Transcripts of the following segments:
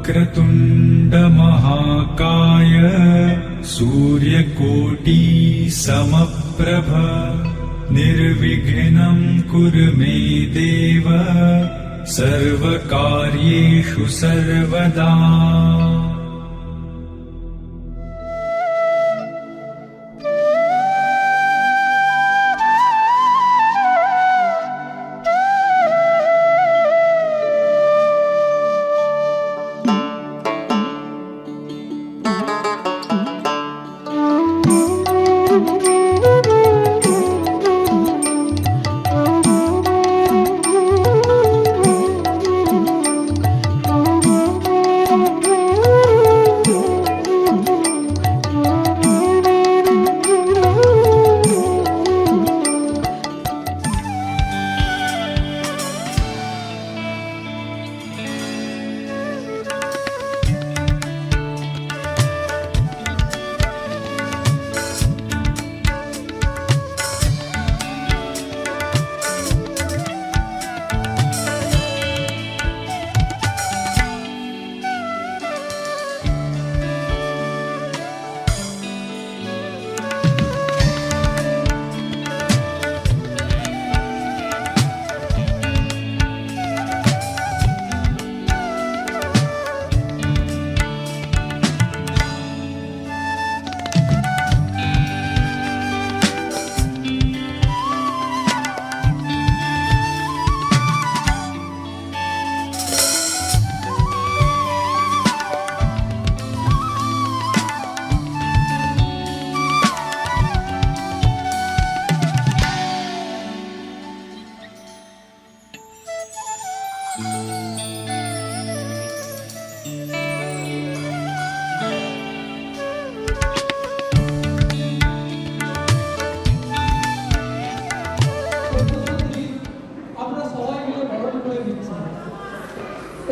वक्रतुण्ड महाकाय सूर्यकोटि समप्रभ निर्विघ्नं कुरु मे देव सर्वकार्येषु सर्वदा।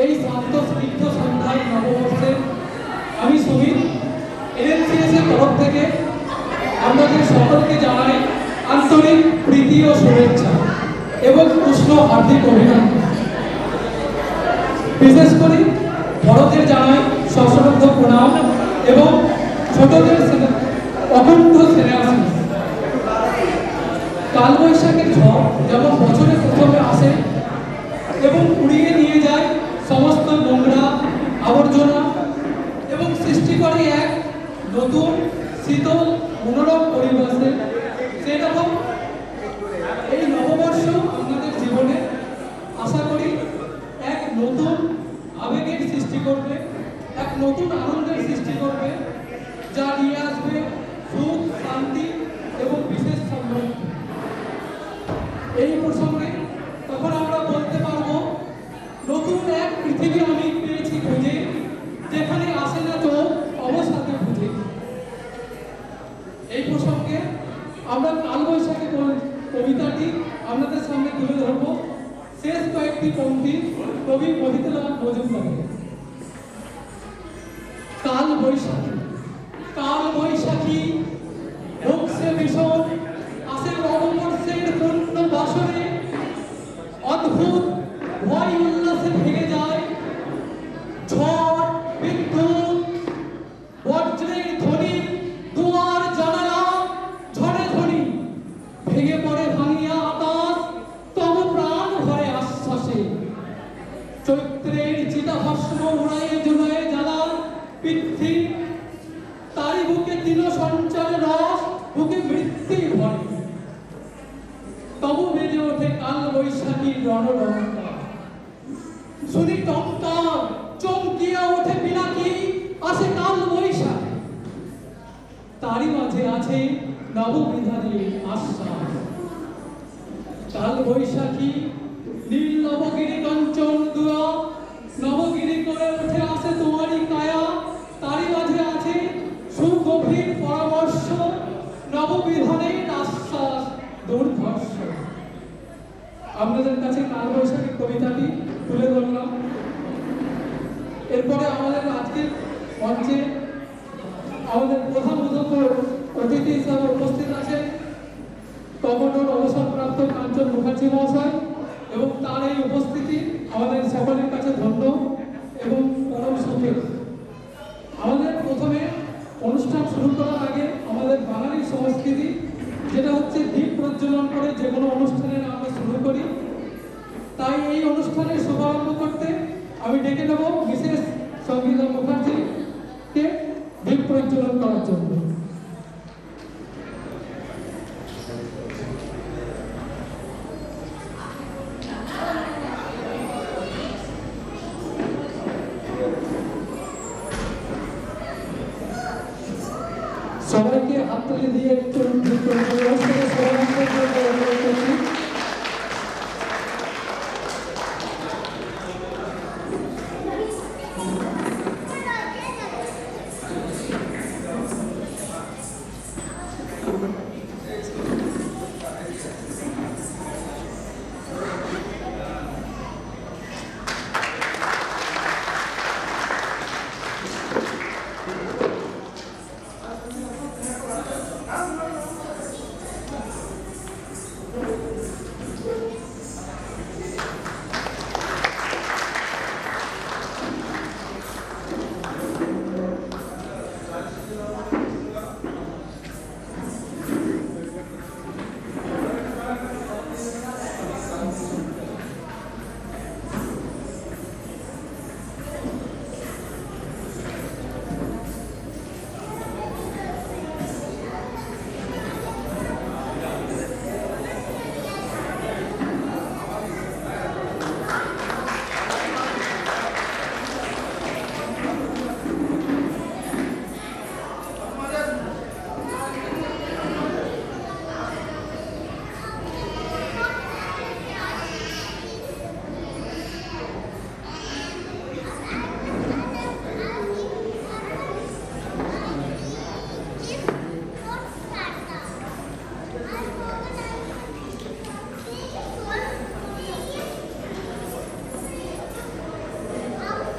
এই শান্ত স্নিগ্ধ সন্ধ্যায় নববর্ষে আমি সুমিত এনএলসিএস এর তরফ থেকে আপনাদের সকলকে জানাই আন্তরিক প্রীতি ও শুভেচ্ছা এবং উষ্ণ হার্দিক অভিনন্দন। বিশেষ করে বড়দের জানাই সশ্রদ্ধ প্রণাম এবং ছোটদের অকুণ্ঠ স্নেহাশিস। কালবৈশাখীর ঝড় যেমন বছরে প্রথমে আসে এবং উড়িয়ে নিয়ে যায় সমস্ত নোংরা আবর্জনা এবং সৃষ্টি করে এক নতুন শীতল মনোরম পরিবেশে, সেরকম এই নববর্ষ আপনাদের জীবনে আশা করি এক নতুন আবেগের সৃষ্টি করবে, এক নতুন আনন্দের সৃষ্টি করবে, যা নিয়ে আসবে সুখ, শান্তি এবং বিশেষ সমৃদ্ধি। এই প্রসঙ্গে তখন আমরা বলতে পারবো নতুন এক পৃথিবী আমি পেয়েছি খুঁজে, যেখানে আসে না চোখ অবসাদে খুঁজে। এই প্রসঙ্গে আমরা কালবৈশাখী কবিতাটি আপনাদের সামনে তুলে ধরব। শেষ কয়েকটি পংক্তি কবি মহিতুল্লাহ মজুমদারের। কাল বৈশাখী, কাল বৈশাখী ঢুকছে ভীষণ, আসে নববর্ষের পূর্ণ বাসরে, অদ্ভুত ভয় উল্লাসে ভেঙে যায় ঝড়, বিদ্যুৎ, বজ্রের ধ্বনি, দুয়ার জানালা ঝড়ে ধ্বনি, ভেঙে পড়ে ভাঙিয়া আকাশ, তবু প্রাণ ভরে আশ্বাসে। চৈত্রের চিতাভস্ম উড়াইয়ে জুড়াইয়ে জ্বালান পৃথ্বী, তারি বুকে তিন সঞ্চার রস, বুকে মৃত্যু ভয়। তবু বেজে ওঠে কাল বৈশাখীর রণডঙ্কা, শুনি টঙ্কার চমকিয়া ওঠে পিনাকি, আসে কাল বৈশাখী, তারই মাঝে আছে নববিধানের আশ্বাস। কাল বৈশাখী নীল নবগিরি কাঞ্চন দুয়া, নবগিরি করে উঠে আসে তোমারই কায়া, তারই মাঝে আছে সুগভীর পরামর্শ, নববিধানের আশ্বাস দুর্ধর্ষ। আপনাদের কাছে কালবৈশাখী কবিতাটি তুলে ধরলাম। এরপরে আমাদের আজকের মঞ্চে আমাদের প্রধান অতিথি হিসাবে উপস্থিত আছেন কমোডোর অবসরপ্রাপ্ত কাঞ্চন মুখার্জি মহাশয়, এবং তার এই উপস্থিতি আমাদের সকলের কাছে ধন্য এবং পরম সুখের। প্রজ্বলন করে যে কোনো অনুষ্ঠানের আমরা শুরু করি। তাই এই অনুষ্ঠানের শুভারম্ভ করতে আমি ডেকে নেব মিসেস সঙ্গীতা মুখার্জিকে দীপ প্রজ্বলন করার জন্য। সবাইকে হাততালি দিয়ে একটু দীপ প্রজ্বলন করে শুভারম্ভ করতে অনুরোধ করছি।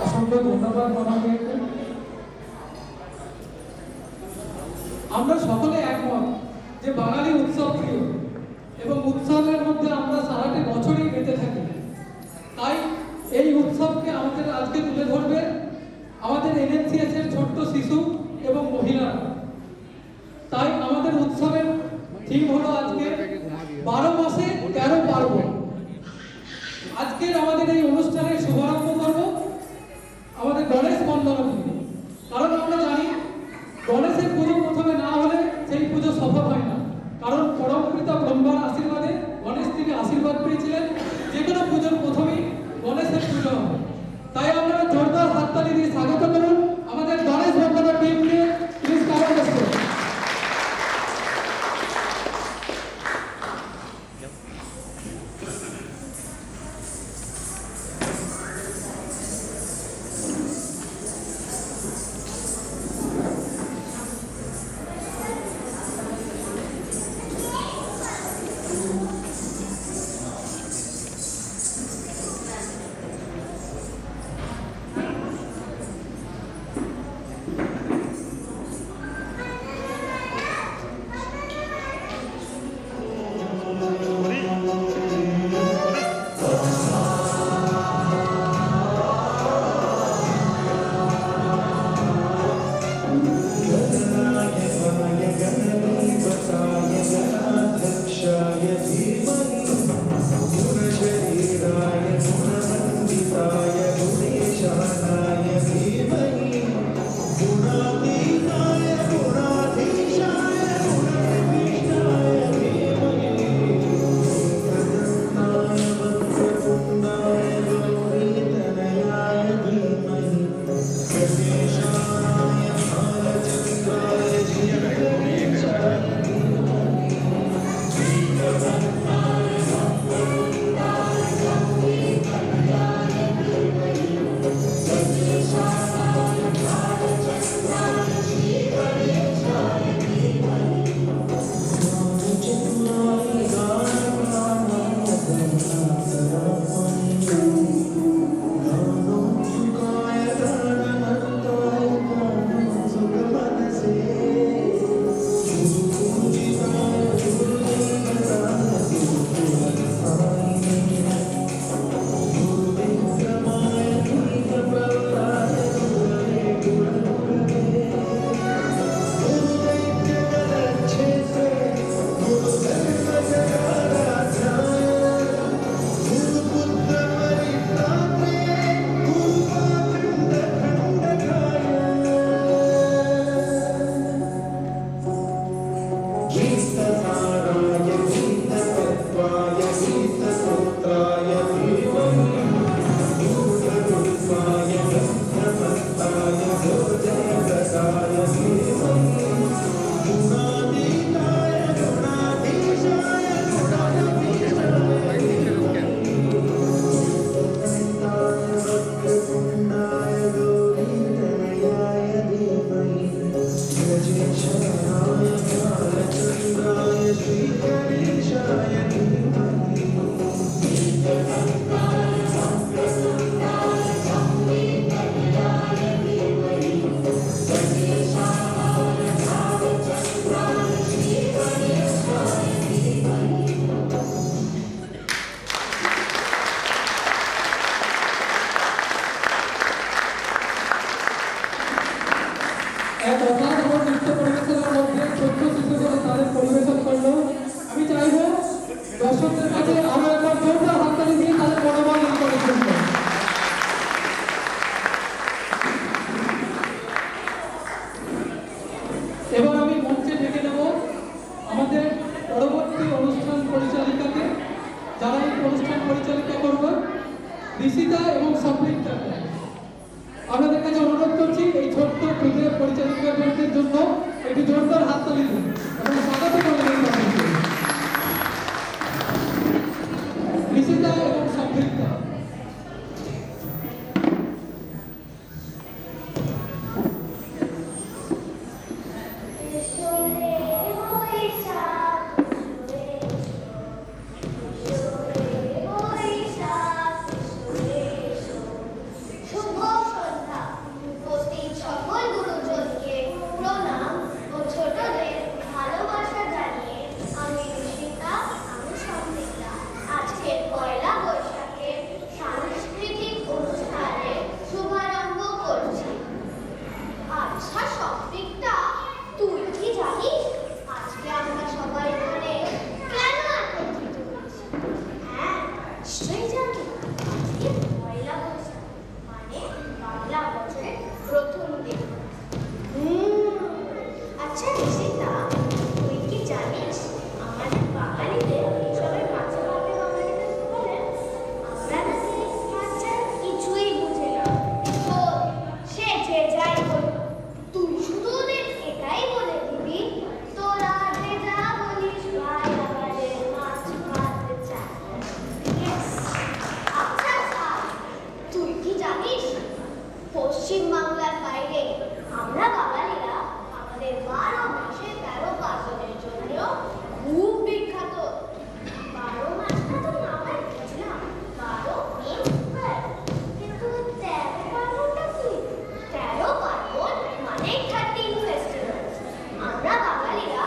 অসংখ্য ধন্যবাদ মানবকে। আমরা সকলে একমত যে বাঙালি উৎসব প্রিয় এবং উৎসবের মধ্যে আমরা সারাটি বছরই মেতে থাকি। তাই এই উৎসবকে আমাদের আজকে তুলে ধরবে আমাদের NNCS এর ছোট্ট শিশু এবং মহিলারা। তাই আমাদের উৎসবের থিম হলো আজকে 12 মাসে 13 পার্বণ। আজকের আমাদের এই অনুষ্ঠানের শুভারম্ভ করব আমাদের গণেশ বন্দনা থেকে। কারণ আমরা জানি গণেশের পুজো প্রথমে না হলে সেই পুজো সফল হয় না। কারণ পরমপিতা ব্রহ্মার আশীর্বাদে গণেশ থেকে আশীর্বাদ পেয়েছিলেন যে কোনো পুজোর প্রথমেই গণেশের পুজো হবে। তাই আমরা জোরদার হাততালি দিয়ে স্বাগত করুন আমাদের গণেশ বন্দনা টিমকে। প্লিজ কারণ ঋষিতা এবং সম্পৃক্ততা। আপনাদের কাছে অনুরোধ করছি এই ছোট্ট ক্ষুদ্র পরিচালকদের জন্য একটি জোরদার হাততালি দিন এবং স্বাগত জানাবেন তাদেরকে। ঋষিতা এবং সম্পৃক্ততা। পশ্চিমবাংলার বাইরে আমরা বাঙালিরা আমাদের 12 মাসে 13 পার্বণের জন্য খুব বিখ্যাত। 12 মাসটা তো নামায় বুঝলাম 12 means 12, কিন্তু 13 পার্বণটা কি? 13 পার্বণ মানে 13 festivals। আমরা বাঙালিরা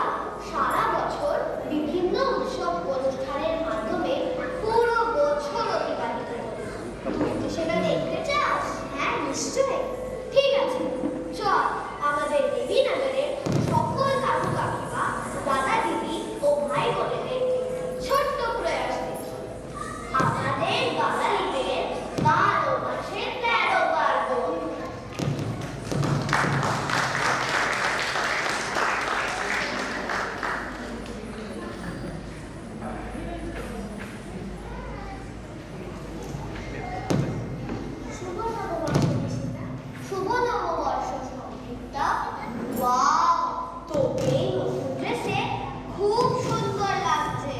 সারা বছর বিভিন্ন উৎসব অনুষ্ঠানের মাধ্যমে পুরো বছর অতিবাহিত করি। তুই কি সেটা দেখতে চাস? হ্যাঁ, নিশ্চয়ই। ঠিক আছে, চল আমাদের দেবীনগরের সকল কাকু কাকিমা, দাদা দিদি ও ভাই বোনেদের ছোট্ট প্রয়াস দেখি। আমাদের বাঙালিদের 12 মাসে 13 পার্বণ। শুভ নববর্ষ নিশিতা, শুভ নববর্ষ সংযুক্তা। ওয়াও, তোকে এই নতুন ড্রেসে খুব সুন্দর লাগছে।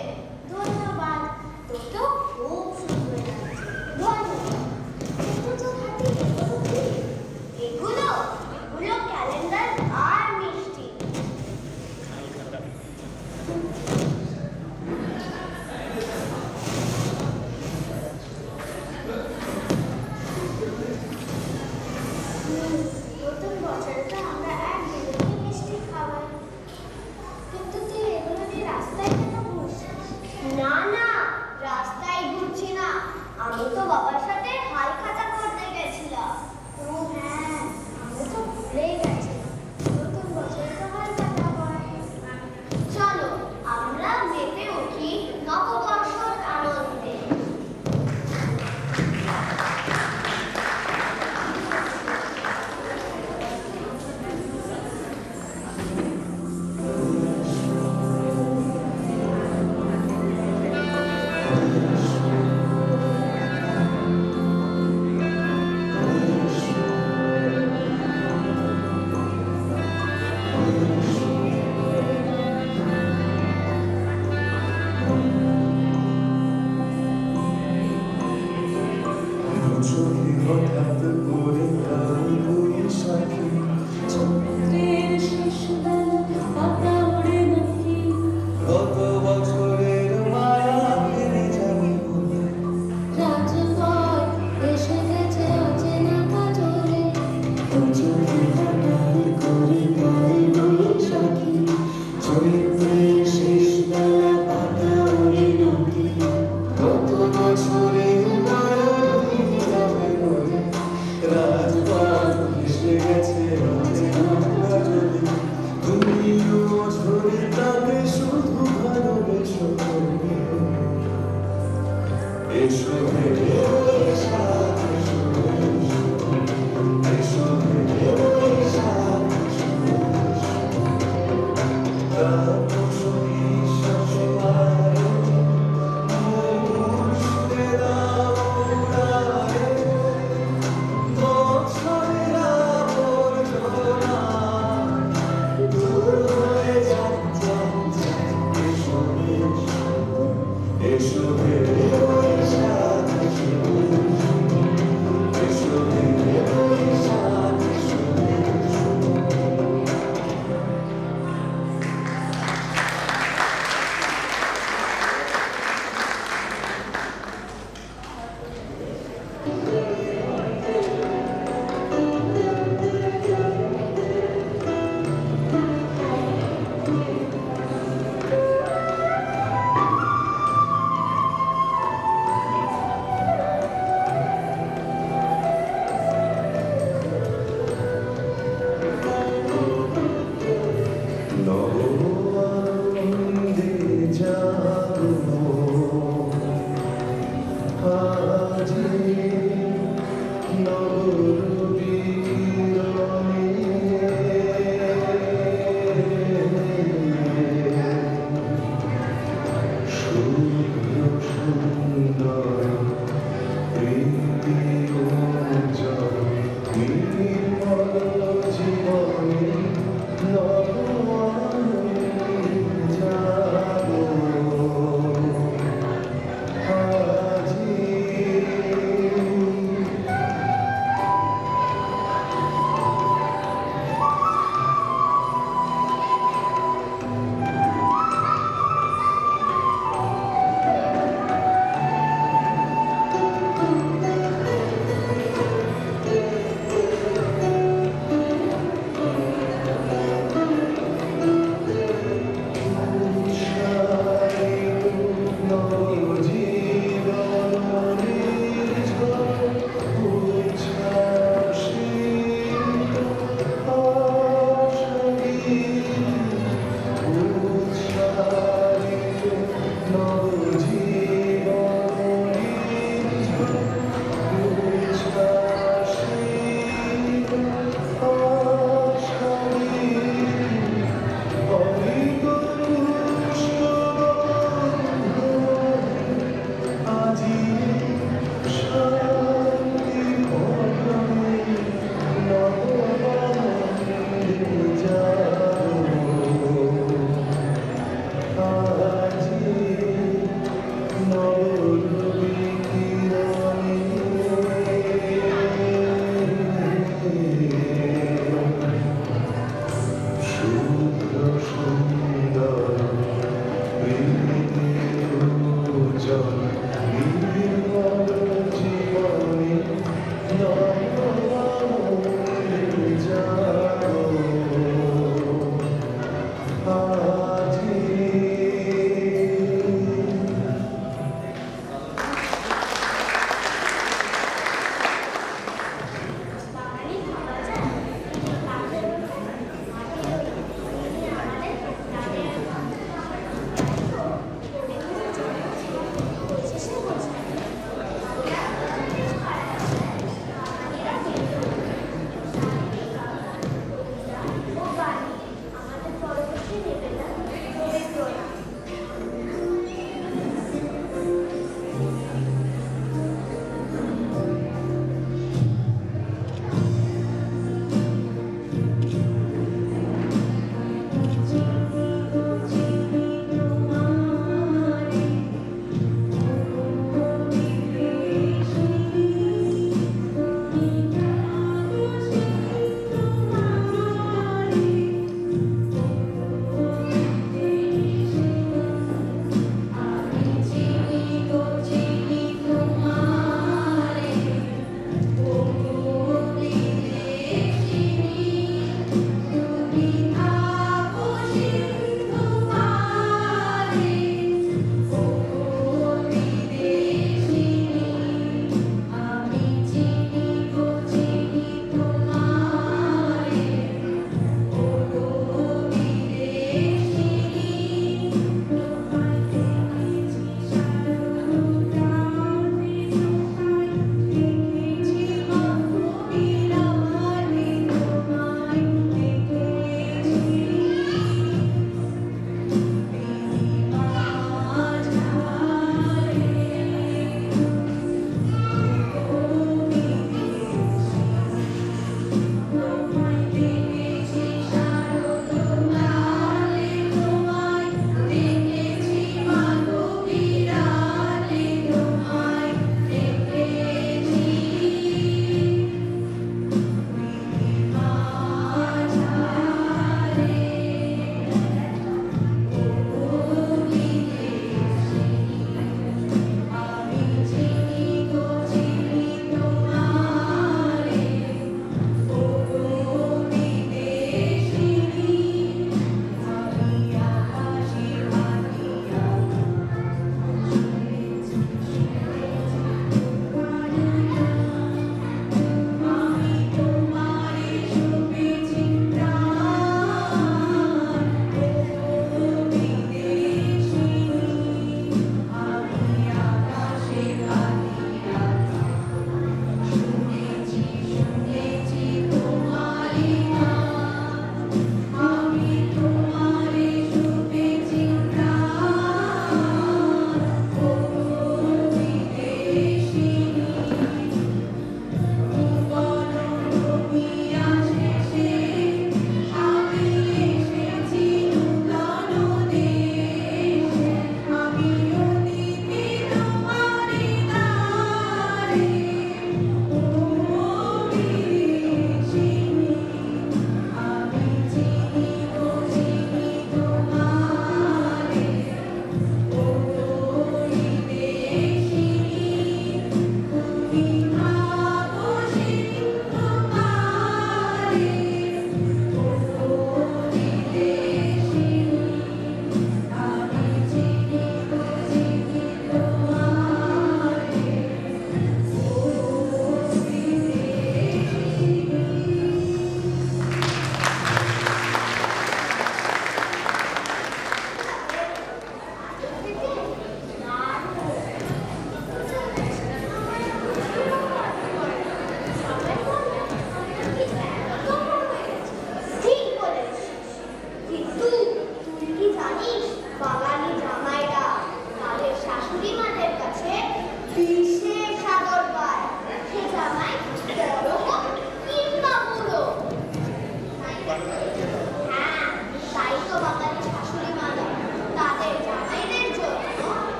ধন্যবাদ, তোকেও খুব সুন্দর লাগছে। ধন্যবাদ। কিন্তু তোর হাতে এগুলো কি? এগুলো ক্যালেন্ডার আর মিষ্টি। নতুন বছরে তো আমরা একদিনই মিষ্টি খাওয়াই, কিন্তু তুই এগুলো নিয়ে রাস্তায় কেন ঘুরছিস? না না, রাস্তায় ঘুরছি না, আমি তো বাবার সাথে হাল খাতা করতে গেছিলাম। ও হ্যাঁ, আমি তো ভুলেই গেছিলাম, নতুন বছরে তো হাল খাতা হয়। চলো আমরা মেতে উঠি নববর্ষর আনন্দে। চোখে হঠাৎ করে কাল বৈশাখী চন্দ্রের শেষবেলা পাতা ওড়ে নাকি গত বছরের মায়া ফিরে যাবে বলে রাজপথ এসে গেছে অচেনা কাজলে চোখে হঠাৎ করে কাল বৈশাখী চৈত্রের শেষ বেলা পাতা ওড়ে নাকি গত বছরের মায়া ফিরে যাবে বলে রাজপথ এসে গেছে অচেনা কাজলে তুমিও ঝরে তাকে শুধু ভালোবেসো এসো হে বৈশাখ, এসো এসো হে বৈশাখ, এসো তাপসী শশবায় মধুর সুরে দাও উড়ায় এসো হে বৈশাখ এসো, এসো হে বৈশাখ এসো।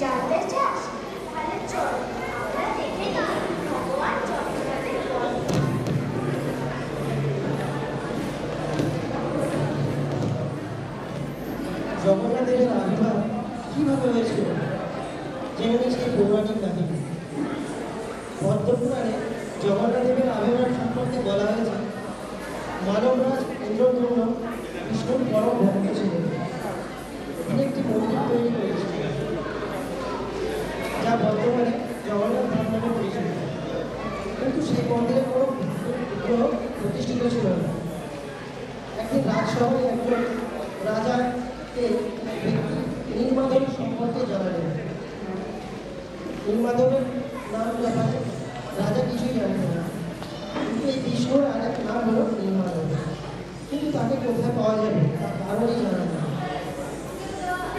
জানতে চাস? তাহলে চল আমরা দেখে না ভগবান জগন্নাথের গল্প। জগন্নাথের আবির্ভাব কিভাবে হয়েছিল জেনে নিই সেই পৌরাণিক কাহিনী। পদ্মপুরাণে জগন্নাথদেবের আবির্ভাব সম্পর্কে বলা হয়েছে, মানবরাজ ইন্দ্রদ্যুম্ন বিষ্ণুর পরম ভক্ত ছিলেন। তিনি একটি মন্দির তৈরি করেছিলেন, যা বর্তমানে জগন্নাথ ধাম নামে পরিচিত। কিন্তু সেই মন্দিরে কোনো বিগ্রহ প্রতিষ্ঠিত ছিল না। একদিন রাজসভায় একজন রাজাকে নীলমাধব সম্পর্কে জানালেন। নীলমাধবের নাম ব্যাপারে রাজা কিছুই জানতেন না, কিন্তু এই বিষ্ণুর আরেক নাম হলো নীলমাধব। কিন্তু তাকে কোথায় পাওয়া যাবে তা কারোরই জানা না।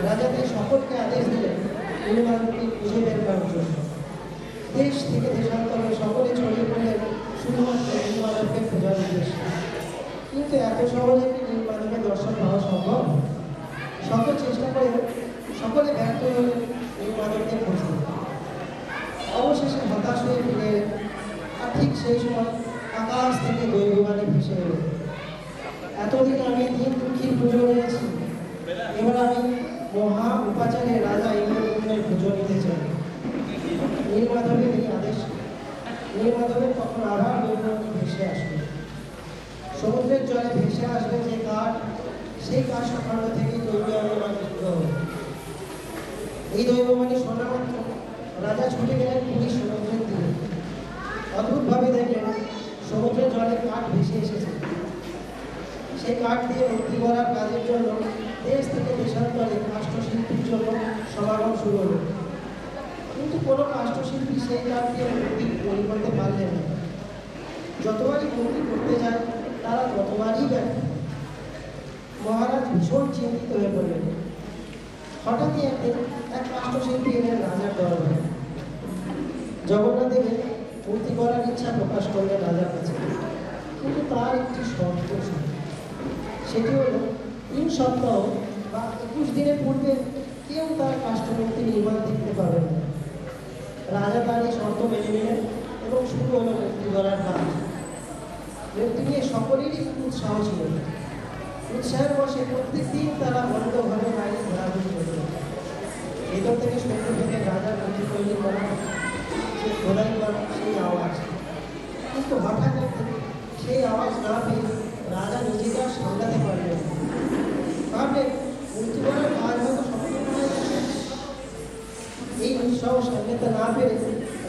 রাজা তাই সকলকে আদেশ দিলেন নীলমাধবকে খুঁজে বের করার জন্য। দেশ থেকে দেশান্তরে সকলে ছড়িয়ে পড়লেন শুধুমাত্র নীলমাধবকে খোঁজার উদ্দেশ্যে। কিন্তু এত সহজে কি নীলমাধবের দর্শন পাওয়া সম্ভব? সকল চেষ্টা করে সকলে ব্যর্থ হয়ে নীলমাধবকে খুঁজতে। অবশেষে হতাশ হয়ে ফিরে এলেন। আর ঠিক সেই সময় আকাশ থেকে দৈববাণী ভেসে এলো, এতদিন আমি দিন দুঃখীর পুজো নিয়েছি, এবার আমি মহা উপাচারে রাজা ইন্দ্রদ্যুম্নের পুজো নিতে চাই। নীলমাধবের এই আদেশ, নীলমাধবের তখন আবার দৈববাণী ভেসে আসবে। সমুদ্রের জলে ভেসে আসবে যে কাঠ, সেই কাষ্ঠখণ্ড থেকেই তৈরি হবে বিগ্রহ। এই দৈববাণী শোনা মাত্র রাজা ছুটে গেলেন পুরী সমুদ্রের তীরে। অদ্ভুতভাবে দেখলেন সমুদ্রের জলে কাঠ ভেসে এসেছে। সেই কাঠ দিয়ে মূর্তি করার কাজের জন্য দেশ থেকে দেশান্তরে কাষ্ঠশিল্পীর জন্য সমাগম শুরু হলো। কিন্তু কোনো কাষ্ঠশিল্পী সেই কাঠ দিয়ে মূর্তি তৈরি করতে পারলেন না। যতবারই মূর্তি করতে যায় তারা ততবারই ব্যর্থ। মহারাজ ভীষণ চিন্তিত হয়ে পড়লেন। হঠাৎই একদিন এক কাষ্ঠশিল্পী এলেন রাজার দরবারে। জগন্নাথ দেবের মূর্তি করার ইচ্ছা প্রকাশ করলেন রাজার কাছে, কিন্তু তার একটি শর্ত ছিল। সেটি হলো 3 সপ্তাহ বা 21 দিনের পূর্বে কেউ তার কাষ্ঠমূর্তি নির্মাণ দেখতে পাবেন না। রাজা তার এই শর্ত মেনে নিলেন এবং শুরু হলো মূর্তি করার কাজ। মূর্তি নিয়ে সকলেরই উৎসাহ ছিল। উৎসাহের বসে প্রত্যেক দিন তারা বন্ধ ঘরে বাইরে ঘোরাঘুরি করত। ভেতর থেকে শুনতে থেকে রাজার মূর্তি তৈরি করা, সে খোদাই করা সেই আওয়াজ। কিন্তু হঠাৎ একদিন সেই আওয়াজ না পেয়ে রাজা নিজেকে আর সামলাতে পারলেন না। ভাবলেন মূর্তি করার কাজ হয়তো সম্পূর্ণ হয়ে গেছে। এই উৎসাহ সামলাতে না পেরে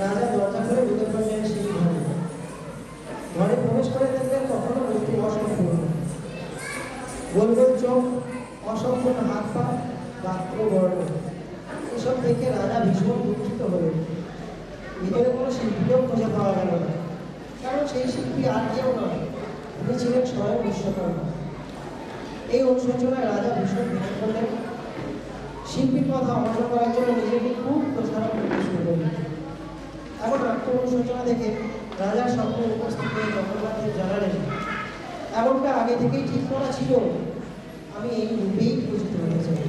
রাজা দরজা করে ঢুকে পড়লেন সেই ঘরে। ঘরে প্রবেশ করে দেখলেন তখনও মূর্তি অসম্পূর্ণ। গোল গোল চোখ, অসম্পূর্ণ হাত পা, গাত্র বর্ণ, এসব দেখে রাজা ভীষণ দুঃখিত হলেন। ভিতরে কোনো শিল্পীও খুঁজে পাওয়া গেল না, কারণ সেই শিল্পী আর কেউ নয়, তিনি ছিলেন স্বয়ং বিশ্বকর্মা। এই অনুশোচনায় রাজা ভীষণ ভেঙে পড়লেন। শিল্পীর কথা অমান্য করার জন্য নিজেকে খুব দোষারোপ করতে শুরু করলেন। এমন আত্ম অনুশোচনা দেখে রাজার স্বপ্নে উপস্থিত হয়ে জগন্নাথের জানালেন, এমনটা আগে থেকেই ঠিক করা ছিল, আমি এই রূপেই পূজিত হতে চাই।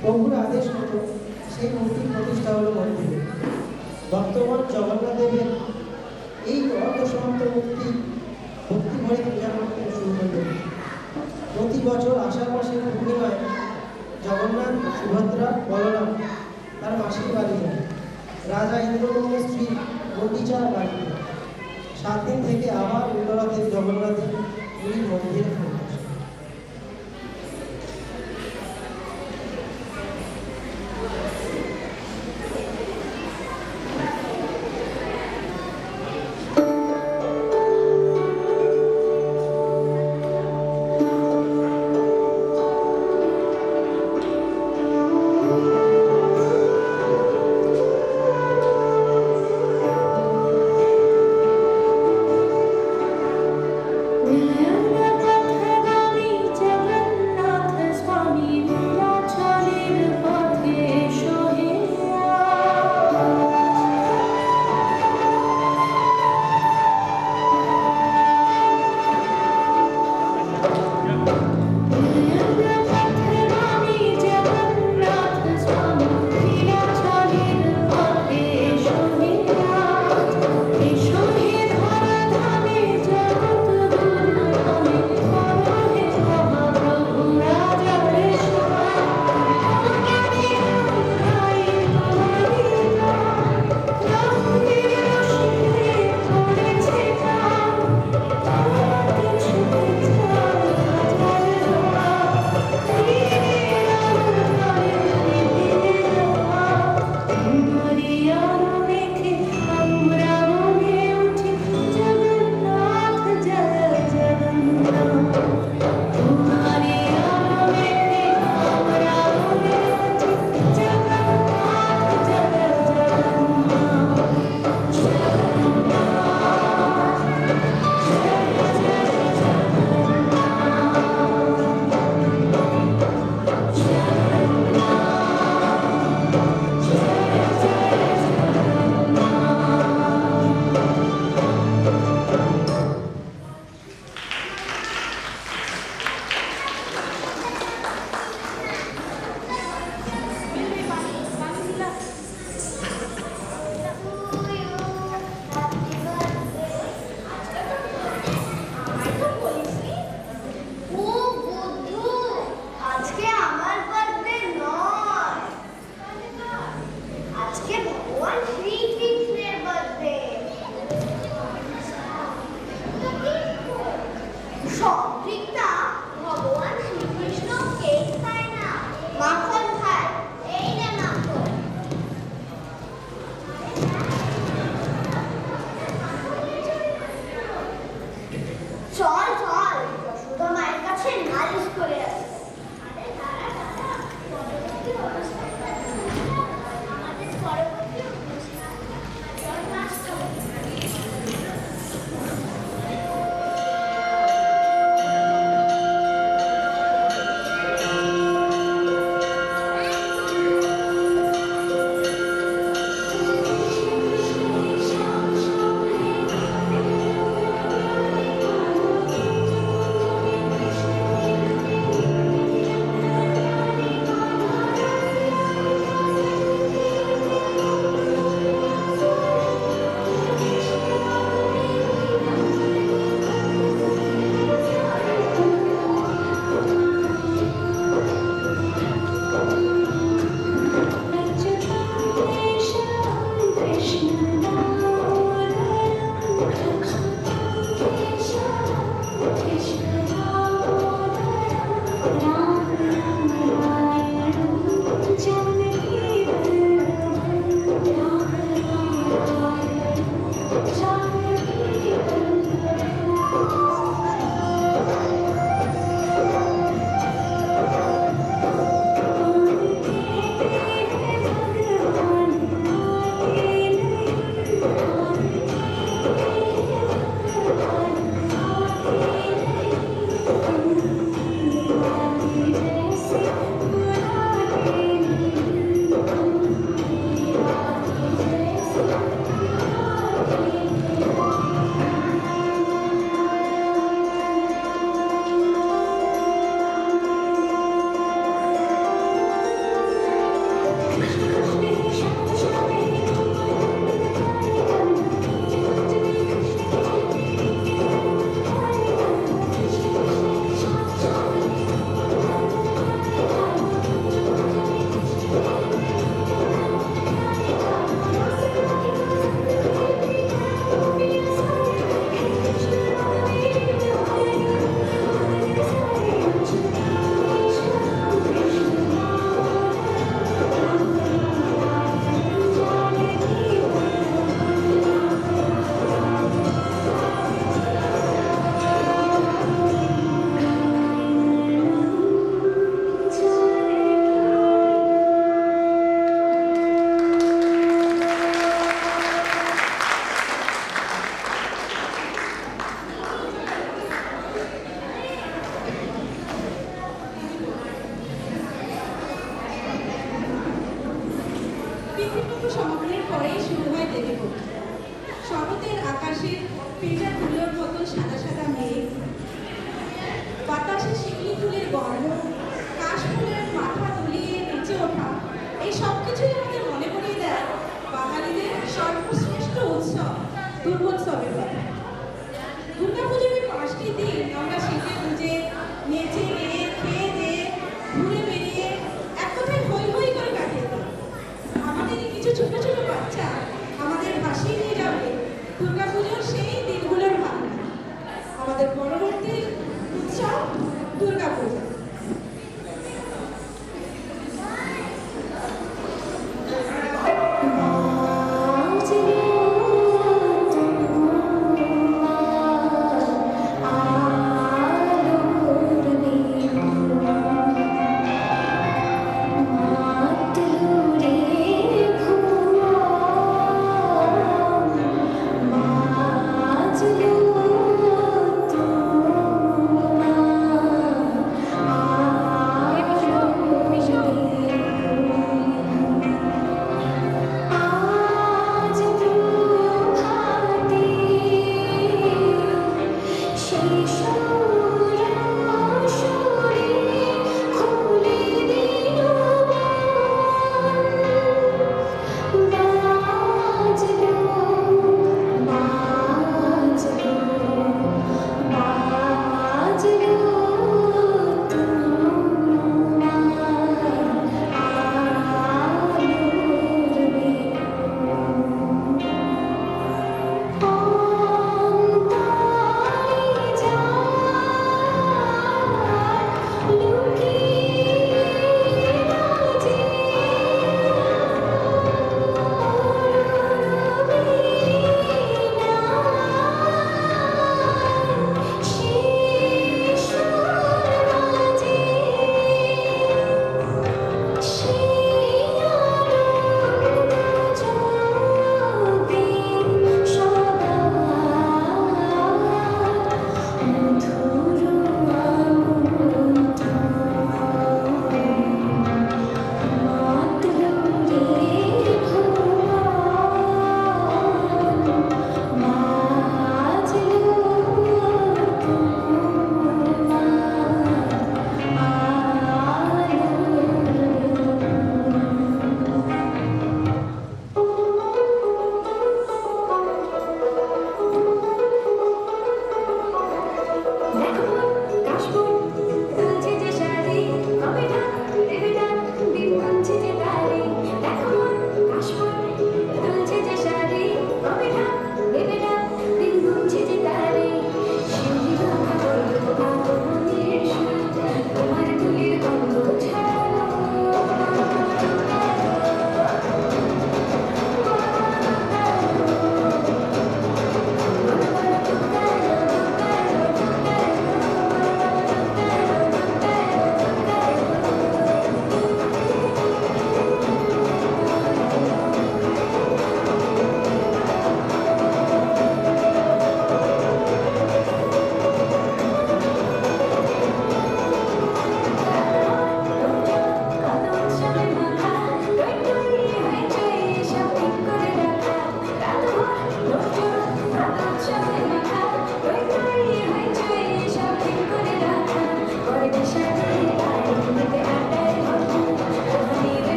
প্রভুর আদেশ মতো সেই মূর্তির প্রতিষ্ঠা হলো মন্দিরে। বর্তমান জগন্নাথ দেবের এই অর্ধসমাপ্ত মূর্তি ভক্তি ভরে পূজা করতে শুরু করলেন। প্রতি বছর আষাঢ় মাসের পূর্ণিমায় জগন্নাথ, সুভদ্রা, বলরাম তার মাসির বাড়ি যান। রাজা ইন্দ্রদ্যুম্নের স্ত্রী গুন্ডিচার বাড়িতে 7 দিন থেকে আবার উল্টোরাতে জগন্নাথের পুরীর মন্দিরে ফেরত আসেন। নয়ন পথে শান্তিপূর্ণ সমাপনের পরেই শুরু হয় দেবীভোগ। শরতের আকাশের পেঁজা তুলোর মতো সাদা সাদা মেঘ, বাতাসে শিউলি ফুলের গন্ধ, কাশফুলের মাথা দুলিয়ে নিচে ওঠা, এই সব কিছুই আমাদের মনে করিয়ে দেয় বাঙালিদের সর্বশ্রেষ্ঠ উৎসব দুর্গোৎসবের কথা। দুর্গাপুজোর এই 5টি দিন আমরা সেজে গুজে নেচে গিয়ে খেয়ে দিয়ে ঘুরে বেরিয়ে এক কথায় হই হই করে কাটিয়ে দিই। আমাদের এই কিছু ছোট ছোট বাচ্চা আমাদের ভাসিয়ে নিয়ে যাবে দুর্গাপুজোর সেই দিনগুলোর ভাবনা, আমাদের পরবর্তী উৎসব দুর্গাপুজো।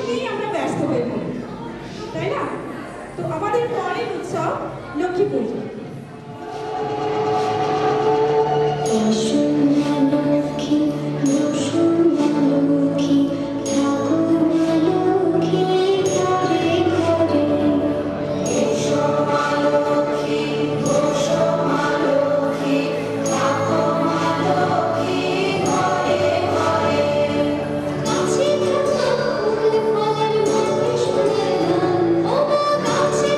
নিয়েই আমরা ব্যস্ত হয়ে পড়ি, তাই না? তো আমাদের পরের উৎসব লক্ষ্মী পুজো। গাছে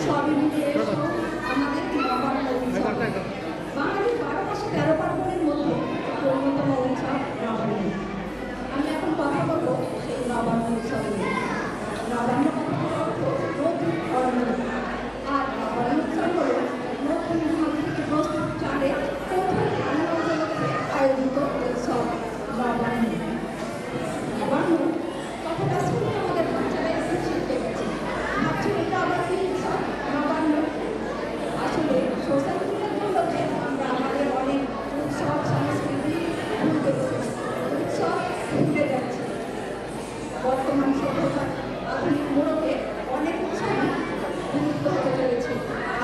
সবই মিলে এসো আমাদের নবান্ন উৎসব। বাঙালির 12 মাসে 13 পার্বণের মধ্যে অন্যতম উৎসব নবান্ন। আমি এখন কথা বলবো সেই নবান্ন উৎসবে নিয়ে। নবান্ন কথার অর্থ নতুন অন্ন, আর নবান্ন উৎসব হলো নতুন ধান থেকে প্রস্তুত চালে প্রথম রান্না উপলক্ষে আয়োজিত উৎসব নবান্ন। নবান্ন কথাটা শুনে আমাদের বাচ্চারা একটু শিখতে গেছে, ভাবছে এটা আবার কি উৎসব নবান্ন। আসলে সোশ্যাল মিডিয়ার দৌলতে আমরা আমাদের অনেক উৎসব সংস্কৃতি ভুলতে বসেছি, উৎসব ভুলে যাচ্ছি। বর্তমান সভ্যতার আধুনিক মোড়কে অনেক উৎসবই বিলুপ্ত হতে চলেছে,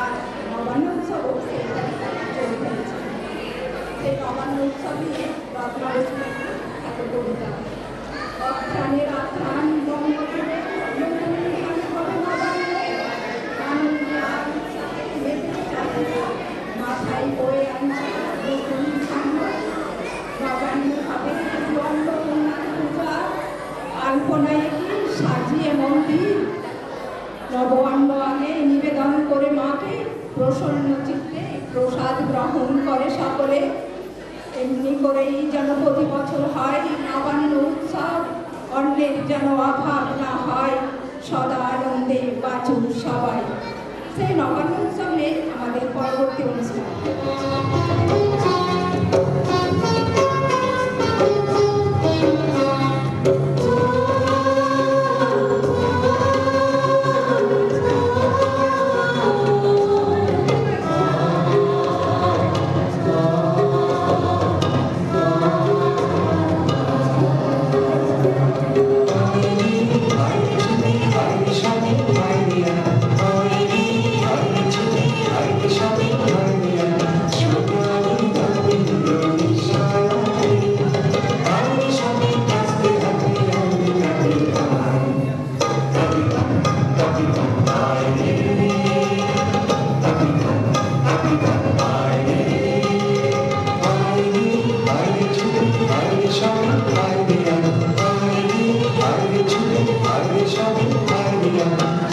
আর নবান্ন উৎসবও সেই তালিকায় চলে ফেলেছে। সেই নবান্ন উৎসব নিয়ে রত্না রচনা এত কবিতা। অর্থানের আখ্যান বঙ্গ করে নতুন ধান হবে নবান্ন, আনন্দে আর উৎসাহে মেতে চাহিদা, মাথায় বয়ে আনছে নতুন ধান। নবান্ন হবে অন্নপূর্ণার পূজা, আলপনায় কি সাজিয়ে মন্দির। নবান্ন আগে নিবেদন করে মাকে প্রসন্ন চিত্তে প্রসাদ গ্রহণ করে সকলে। এমনি করেই যেন প্রতি বছর হয় নবান্ন উৎসব, অন্যের যেন অভাব না হয়, সদা আনন্দে বাঁচুন সবাই। সেই নবান্ন উৎসব নিয়ে আমাদের পরবর্তী অনুষ্ঠান।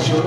Show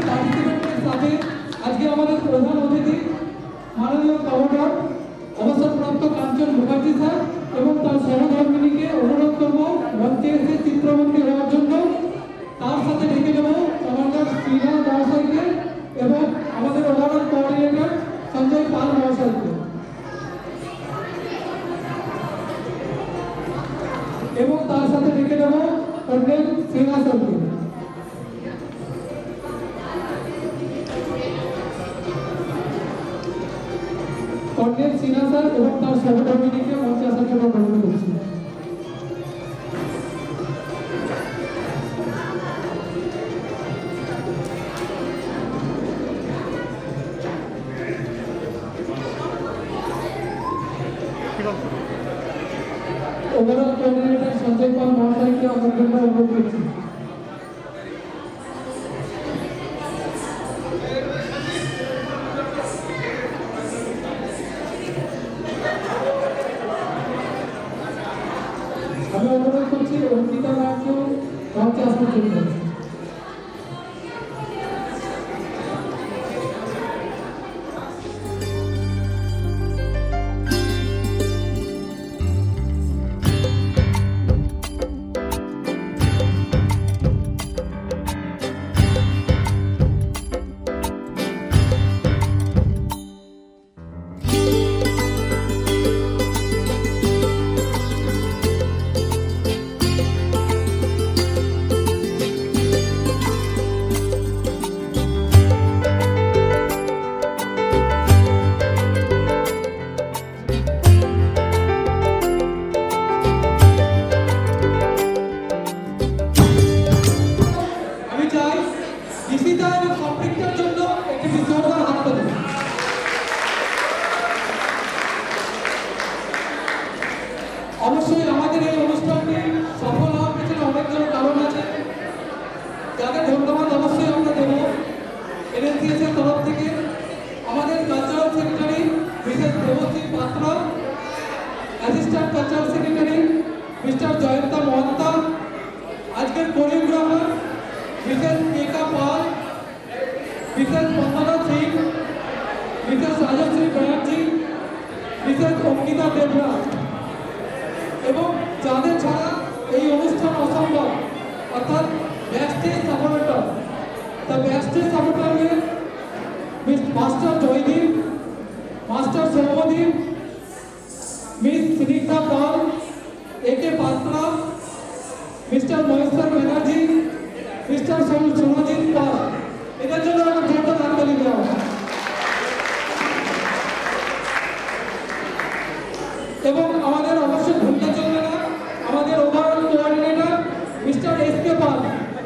পার্টিসিপেন্টের সাথে আজকে আমাদের প্রধান অতিথি মাননীয় কমোডর অবসরপ্রাপ্ত কাঞ্চন মুখার্জি স্যার এবং তার সহধর্মিনীকে অনুরোধ করব মঞ্চে এসে চিত্রবন্দী হওয়ার জন্য। তার সাথে ডেকে নেব কমান্ডার শ্রীরাম মহাশয়কে এবং আমাদের ওভারঅল কোঅর্ডিনেটর সঞ্জয় পাল মহাশয়কে এবং তার সাথে ডেকে নেব কর্নেল সিনহা স্যারকে। কর্নেল সিনহা স্যার এবং তার সহকর্মীকে মঞ্চে আসার জন্য অনুরোধ করছি। ওভারঅল কোঅর্ডিনেটর সঞ্জয় পাল মহাশয়কে আমার জন্য অনুরোধ করছি। আমি অনুরোধ করছি অঙ্কিতা নায়ককে মঞ্চে আসার জন্য। আমি চাই ঈশিতা এবং সম্পৃক্তের জন্য একটি জোরদার হাততালি। অবশ্যই আমাদের এই অনুষ্ঠানটি সফল হওয়ার পেছনে অনেকগুলো কারণ আছে, যাদের ধন্যবাদ অবশ্যই আমরা দেব এনএসসিএস এর তরফ থেকে। আমাদের cultural secretary Mrs Debashree Patra, assistant cultural secretary mister Jayanta Mahanta, আজকের choreographer Mrs Keka Pal, Mrs Bandana Singh, Mrs Rajashree Banerjee, Mrs Ankita Debraj এবং যাদের ছাড়া এই অনুষ্ঠান অসম্ভব, অর্থাৎ backstage supporter. The backstage supporter master Joydeep, master Soumadeep, miss Sunita Pal, A K Patra, mister Maheshwar Banerjee, mister Sonajit Pal, এদের জন্য আমার জোরদার হাততালি দেওয়া হয়। এবং আমাদের অবশ্যই ভুলতে চলবে না আমাদের overall coordinator mister S K Pal,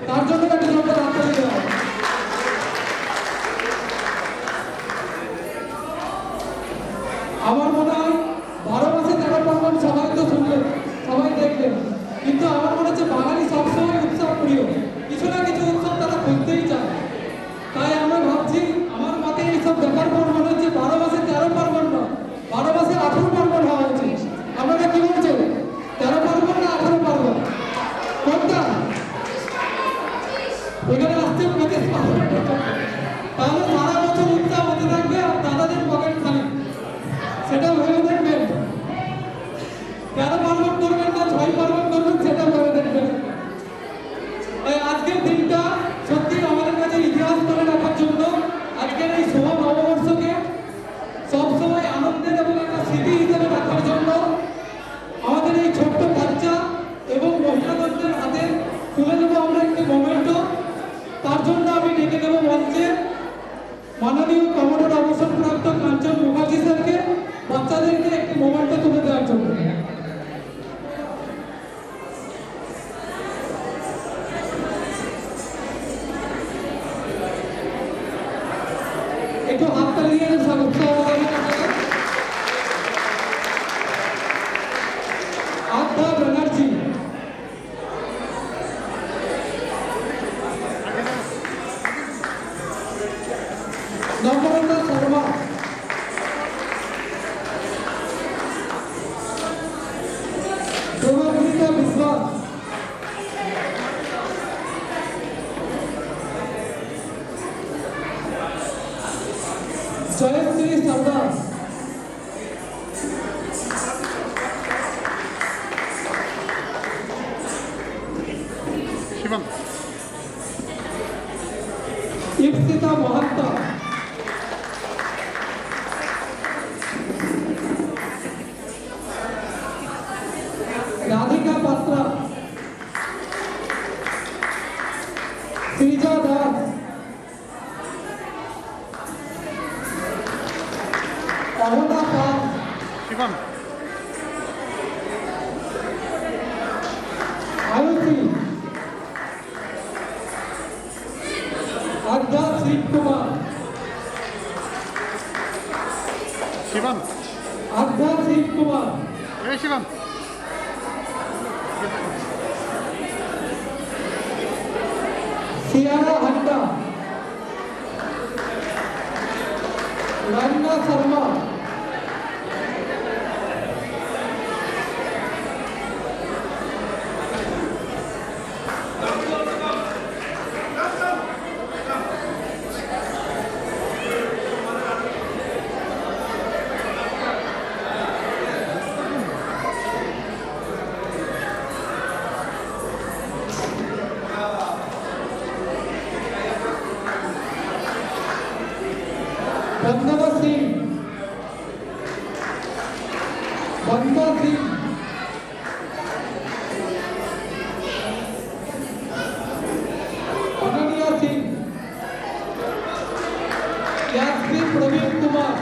তার জন্য একটা জোরদার হাততালি দেওয়া হয়। আমার মনে হয় 12 মাসে 13 পার্বণ সবাই তো শুনলেন, সবাই দেখলেন, কিন্তু আমার মনে হচ্ছে বাঙালি সবসময় উৎসব প্রিয়, কিছু না কিছু উৎসব তারা করতেই চায়। তাই আমরা ভাবছি আমার মতে এইসব ব্যাপার পর মনে হচ্ছে 12 মাসে 13 পার্বণ না, 12 মাসে 18 পার্বণ হওয়া উচিত। আপনারা কি বলছেন, 13 পার্বণ না 18 পার্বণ কোনটা? এখানে আসতে 25 পার্বণ, তাহলে সারা বছর উৎসব হতে থাকবে আর দাদাদের পকেট খালি। সেটা ভেবে দেখবেন, 13 পার্বণ করবেন না 6 পার্বণ করবেন সেটা ভেবে দেখবেন। তাই আজকের দিনটা সত্যি আমাদের কাছে ইতিহাস করে রাখার জন্য, আজকের এই শোভা নববর্ষকে সবসময় আনন্দের এবং একটা স্মৃতি হিসেবে রাখার জন্য আমাদের এই ছোট্ট বাচ্চা এবং মহিলাদের হাতে তুলে দেবো আমরা একটি মোমেন্টো। তার জন্য আমি ডেকে দেবো মঞ্চে মাননীয় কমোডর অবসরপ্রাপ্ত কাঞ্চন মুখার্জি স্যারকে বাচ্চাদেরকে একটি মোমেন্টো তুলে দেওয়ার জন্য। একটু হাততালি দিয়ে স্বাগত জানাই। আদ্যা ব্যানার্জি, নবরত্না শর্মা, প্রভাবলিতা বিশ্বাস, জয়শ্রী সর্দার, শিবম ইপ্সিতা মহাত্মা, রাধিকা পাত্রা, সৃজা দাস, অমতা পাল, শিবম আয়ুষী, আদ্যা শিবকুমার, শিবম আদ্যা শিবকুমার, এই শিবম সিয়ারা হান্ডা, রান্না শর্মা, बंदना सिंह, बंदा सिंह, अनन्या सिंह, यास्मीन प्रवीण कुमार,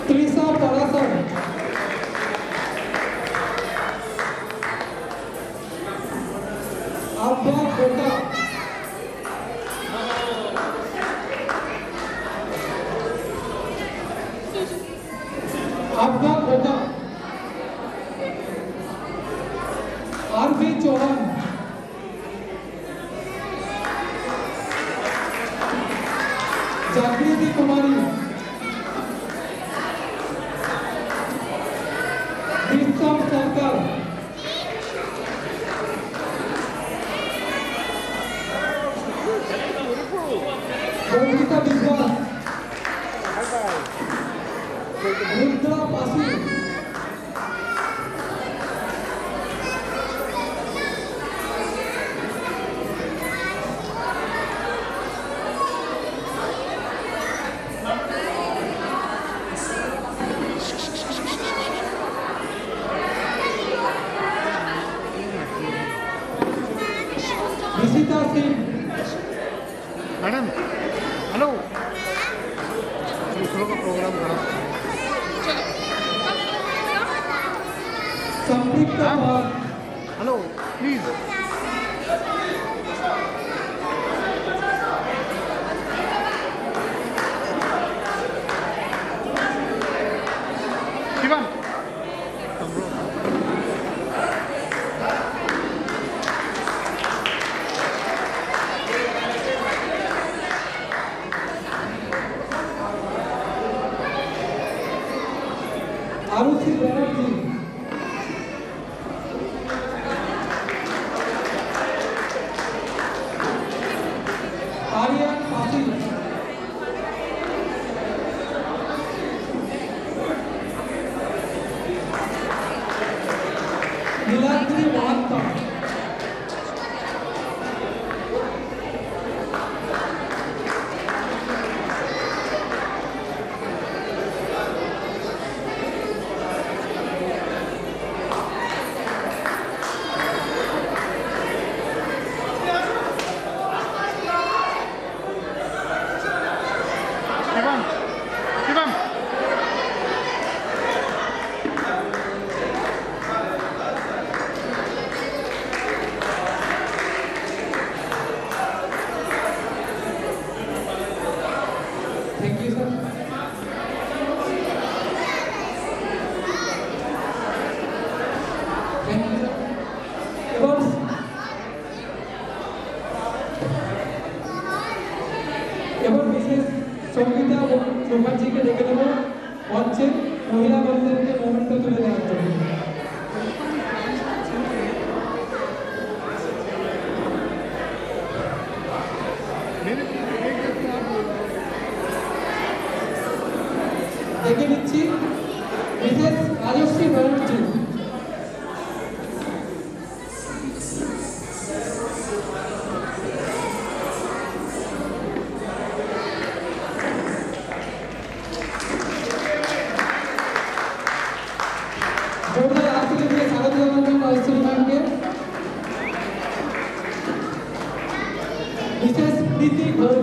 त्रिशा परासर, अब्बा कोटा, अब्बा कोटा, आरबी चौहान, जागृति कुमारी, विक्रम सरकार, बंदिता विश्वास, रुद्रा पासी, विशिता सिंह, मैडम हेलो दूसरों का प्रोग्राम करा संपृक्ता पाल, हेलो प्लीज शिवम आरुषि बनर्जी, आर्यन पासी, नीलाद्री महात्मा, शिवम शिवम রাজশ্রী ব্যানার্জি, জোরদার হাত তালি দিয়ে স্বাগত জানানোর জন্য রাজশ্রী ম্যামকে। মিসেস প্রীতি ঘোষ,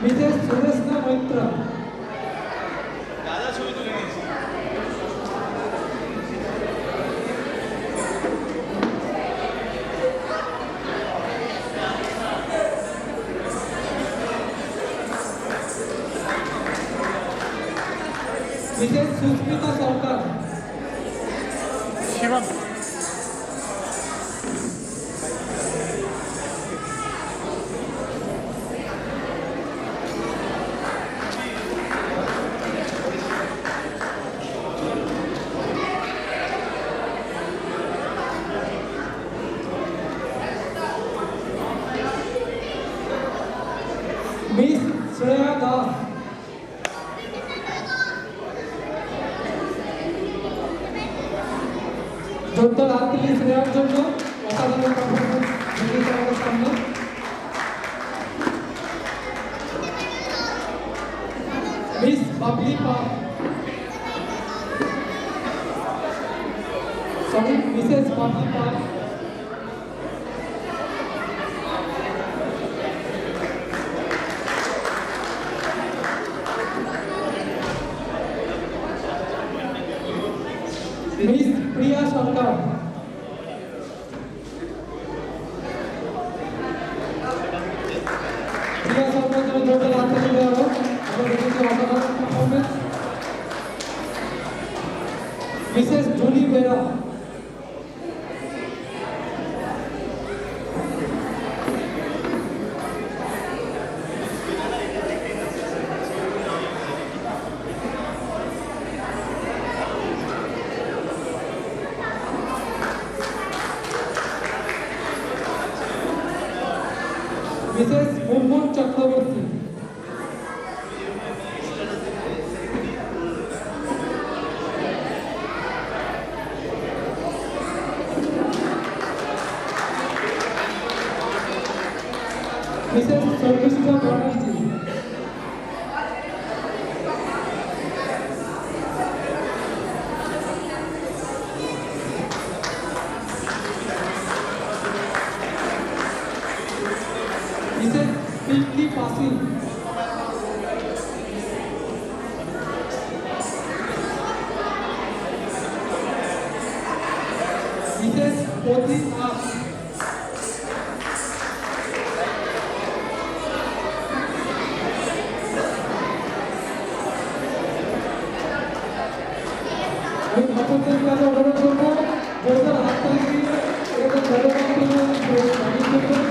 মিসেস সুরেশনা মৈত্র, মিসেস সুস্মিতা সরকার, শিবম মিস শ্রেয়া দাস, জোরদার হাত তালি শ্রেয়ার জন্য, অসাধারণ পারফরমেন্স দেখিয়েছে আমাদের সামনে। Miss Babli Pal, sorry Mrs Babli Pal, miss Priya Sarkar, Priya Sarkar জন্য জোরদার হাত তালি দেওয়া হোক। আমরা দেখেছি অসাধারণ performance. Mrs Julie Bera, Mrs Munmun Chakraborty, Mrs Sarbishtha Banerjee, Mrs Pinky Pasing, Mrs Pradip Nath, আমি ভক্তদের কাছে অনুরোধ করবো জোরদার হাত তালি দিয়ে এদের ধন্যবাদ করবেন।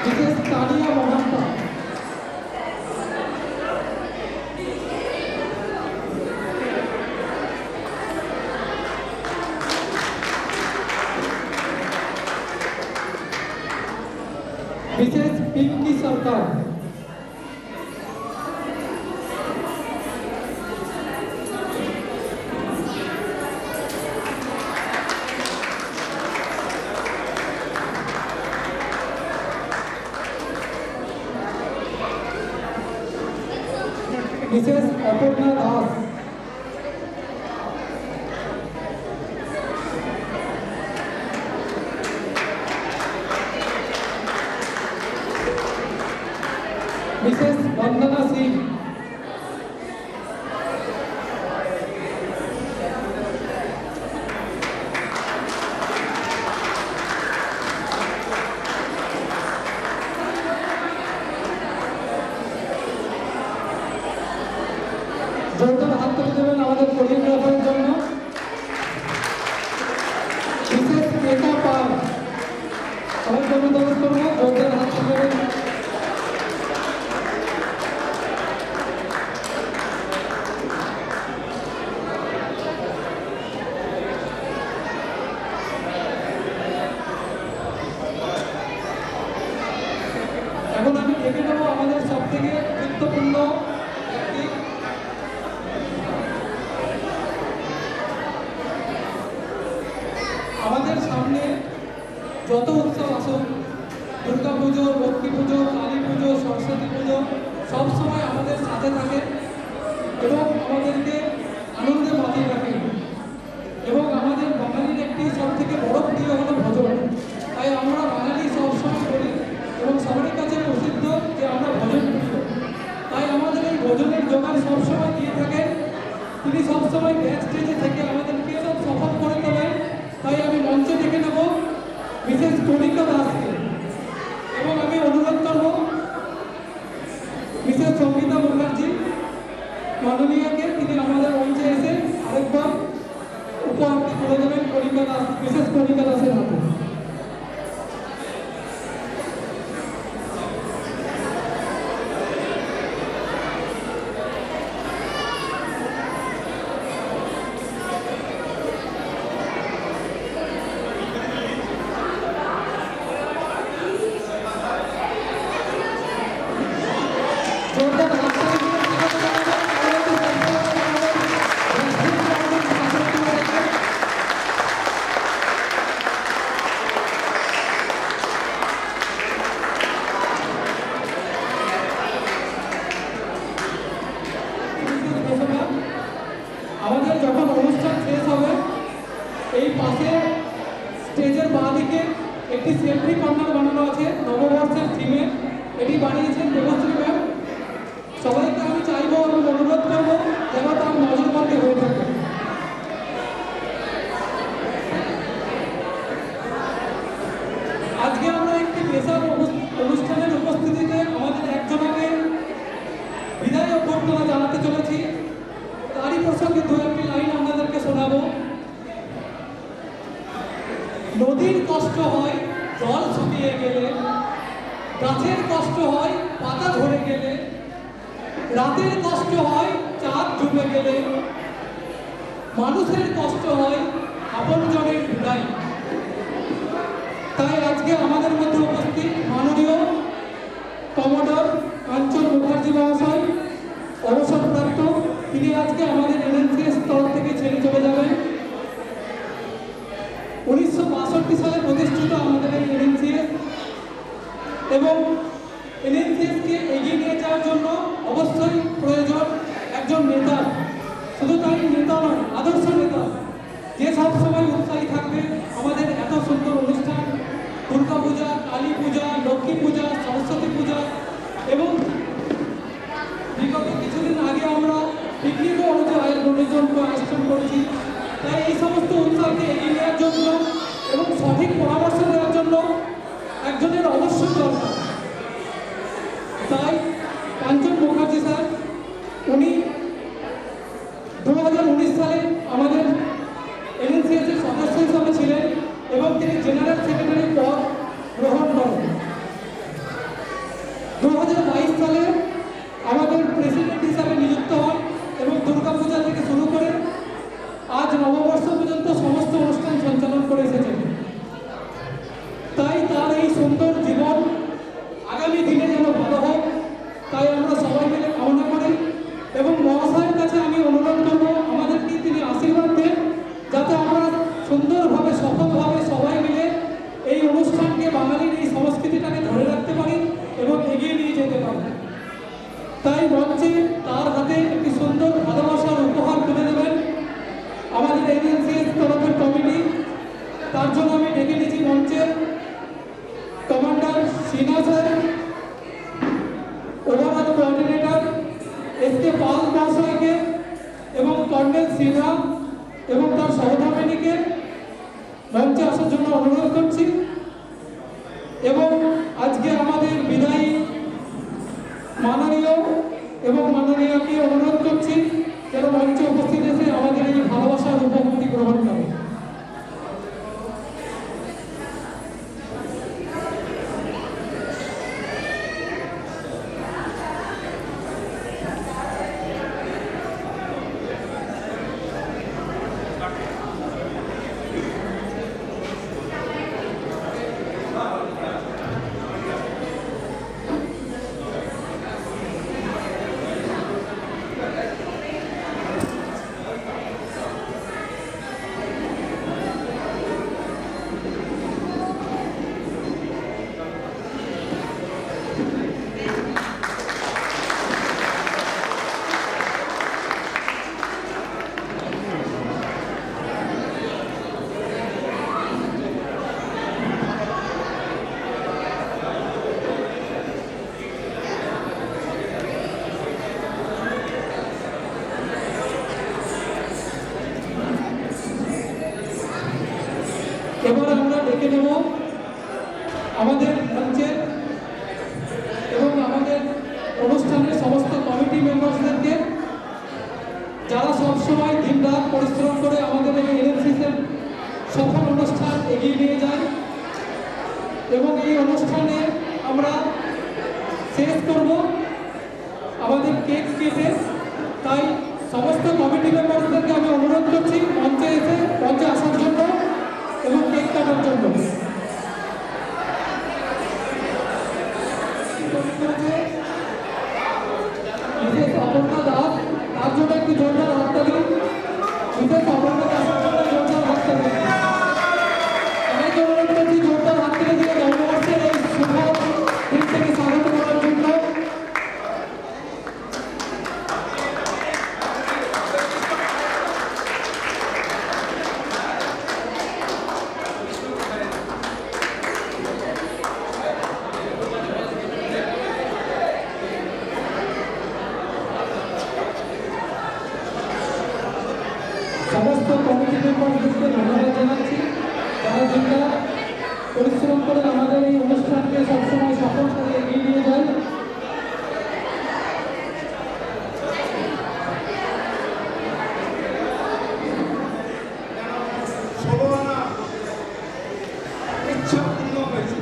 মিসেস তানিয়া মহান্তা, মিসেস পিঙ্কি সরকার, মিসেস অপর্ণা দাস, মিসেস বন্দনা সিং, জোরদার হাত তুলে দেবেন আমাদের কোরিওগ্রাফারের জন্য। মিসেস মেঘা পাল, এখন আমি ডেকে নেবো আমাদের সব থেকে গুরুত্বপূর্ণ ব্যক্তি, আমাদের সামনে যত উৎসব আসুক, দুর্গা পুজো, লক্ষ্মী পুজো, কালী পুজো, সরস্বতী পুজো, সবসময় আমাদের সাথে থাকে এবং আমাদেরকে আনন্দে মাতিয়ে রাখে। এবং আমাদের বাঙালির একটি সব থেকে বড় প্রিয় হলো ভজন। তাই আমরা বাঙালি সবসময় করি এবং সবারই কাছে প্রসিদ্ধ যে আমরা ভজন প্রিয়। তাই আমাদের এই ভজনের জোগান সবসময় দিয়ে থাকেন। তিনি সবসময় ব্যাক স্টেজে থেকে আমাদেরকে সব সফল করে তোলেন। তাই আমি মঞ্চে ডেকে নেব মিসেস কণিকা দাসকে এবং আমি অনুরোধ করব মিসেস সঙ্গীতা মুখার্জি মাননীয়কে তিনি আমাদের মঞ্চে এসে আরেকবার উপহারটি তুলে দেবেন কণিকা দাস, মিসেস কণিকা দাসের হাতে। জোরদার হাততালি দিয়ে স্বাগত জানাবেন। পরবর্তী আমাদের যখন অনুষ্ঠান শেষ হবে এই পাশে স্টেজের বাঁদিকে একটি সেলফি কর্নার বানানো আছে নববর্ষের থিমে। এটি বানিয়েছেন দেবশ্রী ম্যাম। সবাইকে আমি চাইবো এবং অনুরোধ করবো যেন তার নজরবন্দি হয়ে থাকে। আজকে আমরা একটি পেশার অনুষ্ঠানের উপস্থিতিতে আমাদের একজনকে বিদায় অভ্যর্থনা জানাতে চলেছি। তারই প্রসঙ্গে দু একটি লাইন আপনাদেরকে শোনাবো। নদীর কষ্ট হয় জল শুকিয়ে গেলে, গাছের কষ্ট হয় পাতা ঝরে গেলে, রাতের কষ্ট হয় চাঁদ ডুবে গেলে, মানুষের কষ্ট হয় আপনজনের বিদায়। তাই আজকে আমাদের মধ্যে উপস্থিত মাননীয় কমোডর কাঞ্চন মুখার্জি মহাশয় অবসরপ্রাপ্ত, তিনি আজকে আমাদের এনএনসিএস তরফ থেকে ছেড়ে চলে যাবেন। 1962 সালে প্রতিষ্ঠিত আমাদের এই এনএনসিএস এবং এনএনসিএসকে এগিয়ে নিয়ে যাওয়ার জন্য অবশ্যই প্রয়োজন একজন নেতা। শুধু তাই নেতা নয়, আদর্শ নেতা যে সবসময় উৎসাহী থাকবে। আমাদের এত সুন্দর অনুষ্ঠান দুর্গা পূজা, কালী পূজা, লক্ষ্মী পূজা, সরস্বতী পূজা এবং বিগত কিছুদিন আগে আমরা পিকনিকও আয়োজন করেছি। তাই এই সমস্ত উৎসবকে এগিয়ে নেওয়ার জন্য এবং সঠিক পরামর্শ দেওয়ার জন্য একজনের অবশ্যই দরকার। তাই কাঞ্চন মুখার্জি স্যার, উনি 2019 সালে আমাদের এনএনসিএস এর সদস্য হিসাবে ছিলেন এবং তিনি জেনারেল সেক্রেটারি পদ গ্রহণ করেন। 2022 সালে আমাদের প্রেসিডেন্ট হিসাবে নিযুক্ত হন এবং দুর্গাপূজা থেকে শুরু করে আজ নববর্ষ পর্যন্ত সমস্ত অনুষ্ঠান সঞ্চালন করে এসেছেন। তাই তার এই সুন্দর জীবন আগামী দিনে যেন ভালো হোক, তাই আমরা সবাই মিলে কামনা করি এবং মহাশয়ের কাছে আমি অনুরোধ করব আমাদেরকে তিনি আশীর্বাদ দেন যাতে আমরা সুন্দরভাবে সফলভাবে সবাই মিলে এই অনুষ্ঠানকে, বাঙালির এই সংস্কৃতিটাকে ধরে রাখতে পারি এবং এগিয়ে নিয়ে যেতে পারি। তাই মঞ্চে তার হাতে একটি সুন্দর ভালোবাসার উপহার তুলে দেবেন আমাদের এনএনসিএস তরফের কমিটি। তার জন্য আমি ডেকে নিয়েছি মঞ্চে commander Sinha sir, overall coordinator S K Pal মহাশয়কে এবং কর্নেল সিনহা এবং তার সহধর্মিণীকে মঞ্চে আসার জন্য অনুরোধ করছি। এবং আজকে আমাদের বিদায়ী মাননীয় এবং মাননীয়কে অনুরোধ করছি যেন মঞ্চে উপস্থিত এসে আমাদের এই ভালোবাসার উপহারটি গ্রহণ করে। আমাদের মঞ্চের এবং আমাদের অনুষ্ঠানের সমস্ত কমিটি মেম্বারসদেরকে, যারা সবসময় দিনরাত পরিশ্রম করে আমাদের এই এনএসএসের সফল অনুষ্ঠান এগিয়ে নিয়ে যায়। এবং এই অনুষ্ঠানে আমরা শেষ করব আমাদের কেক কেটে। তাই সমস্ত কমিটি মেম্বারসদেরকে আমি অনুরোধ করছি মঞ্চে আসার জন্য এবং কেক কাটার জন্য। বিশেষ অপর্ণা দাস, তার জন্য একটি জোরদার হাততালি। বিশেষ অপর্ণা দাসের জন্য জোরদার হাততালি। অনেক অনুরোধ করছি জোরদার হাততালি দিয়ে নববর্ষের এই শুভ দিন থেকে স্বাগত করার জন্য। সমস্ত কমিটি মেম্বারদেরকে ধন্যবাদ জানাচ্ছি, যারা দিনরাত পরিশ্রম করে আমাদের এই অনুষ্ঠানকে সবসময় সফল করে এগিয়ে নিয়ে যায়। ষোলোআনা ইচ্ছা পূর্ণ হয়েছে,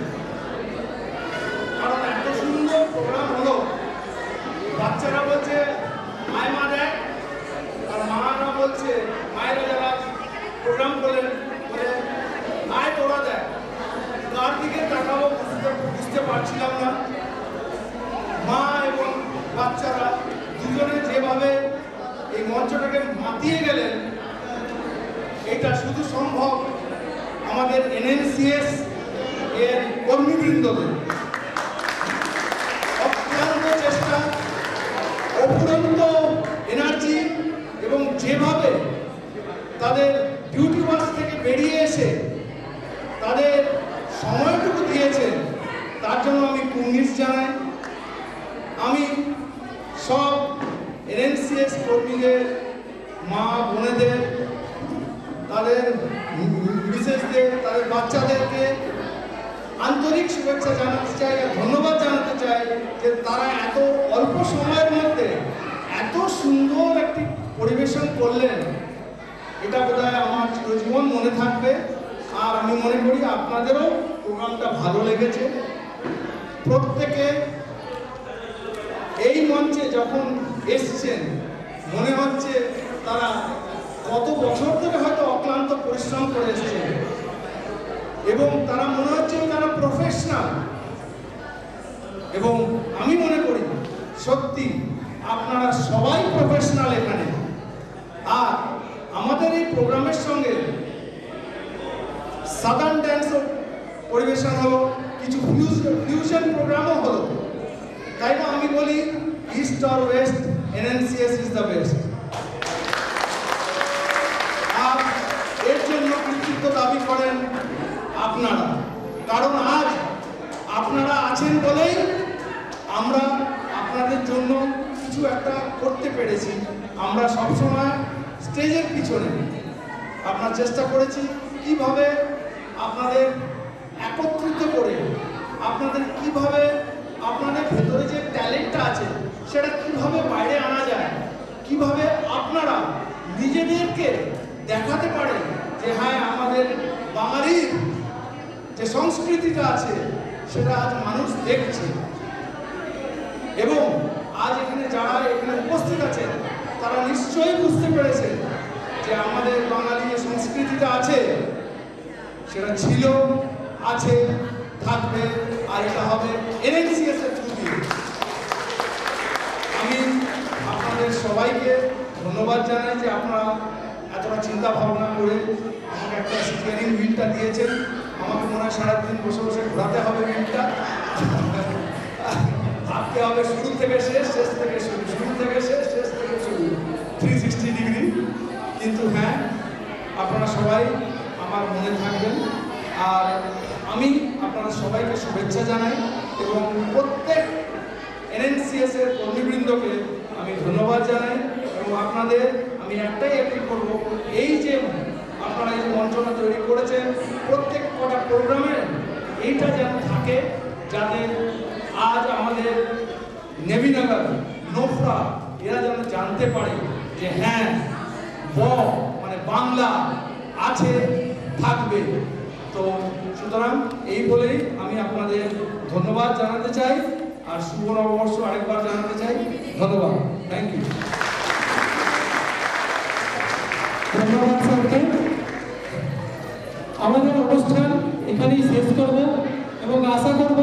কারণ এত সুন্দর প্রোগ্রাম হলো। বাচ্চারা বলছে আয় মা দেখ, আর মারা বলছে, মায়েরা যারা প্রোগ্রাম করলেন বলে আয় তোরা দেখ। কার দিকে তাকাবো বুঝতে পারছিলাম না। মা এবং বাচ্চারা দুজনে যেভাবে এই মঞ্চটাকে মাতিয়ে গেলেন, এটা শুধু সম্ভব আমাদের এনএনসিএস এর কর্মীবৃন্দদের অক্লান্ত চেষ্টা, অফুরন্ত এনার্জি এবং যেভাবে তাদের ডিউটি ওয়ার্ক থেকে বেরিয়ে এসে তাদের সময়টুকু দিয়েছেন, তার জন্য আমি কুর্নিশ জানাই। আমি সব এনএনসিএস কর্মীদের, মা বোনেদের, তাদের বিশেষদের, তাদের বাচ্চাদেরকে আন্তরিক শুভেচ্ছা জানাতে চাই আর ধন্যবাদ জানাতে চাই যে তারা এত অল্প সময়ের মধ্যে এত সুন্দর একটি পরিবেশন করলেন। এটা বোধহয় আমার চিরজীবন মনে থাকবে। আর আমি মনে করি আপনাদেরও প্রোগ্রামটা ভালো লেগেছে। প্রত্যেকে এই মঞ্চে যখন এসছেন, মনে হচ্ছে তারা কত বছর ধরে হয়তো অক্লান্ত পরিশ্রম করে এসেছেন এবং তারা মনে হচ্ছে তারা প্রফেশনাল। এবং আমি মনে করি সত্যি আপনারা সবাই প্রফেশনাল এখানে। আর আমাদের এই প্রোগ্রামের সঙ্গে সাদার্ন ড্যান্সও পরিবেশন হলো, কিছু ফিউশন প্রোগ্রামও হলো। তাই না আমি বলি east or west, NNCS is the best. আর এর জন্য কৃতিত্ব দাবি করেন আপনারা, কারণ আজ আপনারা আছেন বলেই আমরা আপনাদের জন্য কিছু একটা করতে পেরেছি। আমরা সবসময় স্টেজের পিছনে আপনার চেষ্টা করেছি কিভাবে আপনাদের একত্রিত করে, আপনাদের কিভাবে আপনাদের ভেতরে যে ট্যালেন্টটা আছে সেটা কিভাবে বাইরে আনা যায়, কিভাবে আপনারা নিজেদেরকে দেখাতে পারেন যে হ্যাঁ আমাদের বাঙালির যে সংস্কৃতিটা আছে সেটা আজ মানুষ দেখছে। এবং আজ এখানে যারা এখানে উপস্থিত আছেন তারা নিশ্চয়ই বুঝতে পেরেছে যে আমাদের বাঙালি যে সংস্কৃতিটা আছে সেটা ছিল, আছে, থাকবে, আর এটা হবে এনএনসিএস এর থ্রু দিয়ে। আমি আপনাদের সবাইকে ধন্যবাদ জানাই যে আপনারা এতটা চিন্তা ভাবনা করে আমাকে একটা স্টিয়ারিং হুইলটা দিয়েছেন। আমাকে মনে হয় সারাদিন বসে বসে ঘোরাতে হবে হুইলটা, ভাবতে হবে শুরু থেকে শেষ, শেষ থেকে শুরু, শুরু থেকে শেষ, শেষ থেকে শুরু, 360 ডিগ্রি। কিন্তু হ্যাঁ, আপনারা সবাই আমার মনে থাকবেন। আর আমি আপনারা সবাইকে শুভেচ্ছা জানাই এবং প্রত্যেক এনএনসিএস এর কর্মীবৃন্দকে আমি ধন্যবাদ জানাই। এবং আপনাদের আমি একটাই অ্যাপিল করব, এই যে আপনারা এই যে মঞ্চটা তৈরি করেছেন প্রত্যেক কটা প্রোগ্রামে এইটা যেন থাকে। থাকে, যাতে আজ আমাদের নেবিনগর, নোফরা এরা যেন জানতে পারে যে হ্যাঁ মানে বাংলা আছে, থাকবে। তো সুতরাং এই বলেই আমি আপনাদের ধন্যবাদ জানাতে চাই, আর শুভ নববর্ষ আরেকবার জানাতে চাই। ধন্যবাদ, থ্যাংক ইউ। ধন্যবাদ স্যারকে। আমাদের অনুষ্ঠান এখানেই শেষ করব এবং আশা করব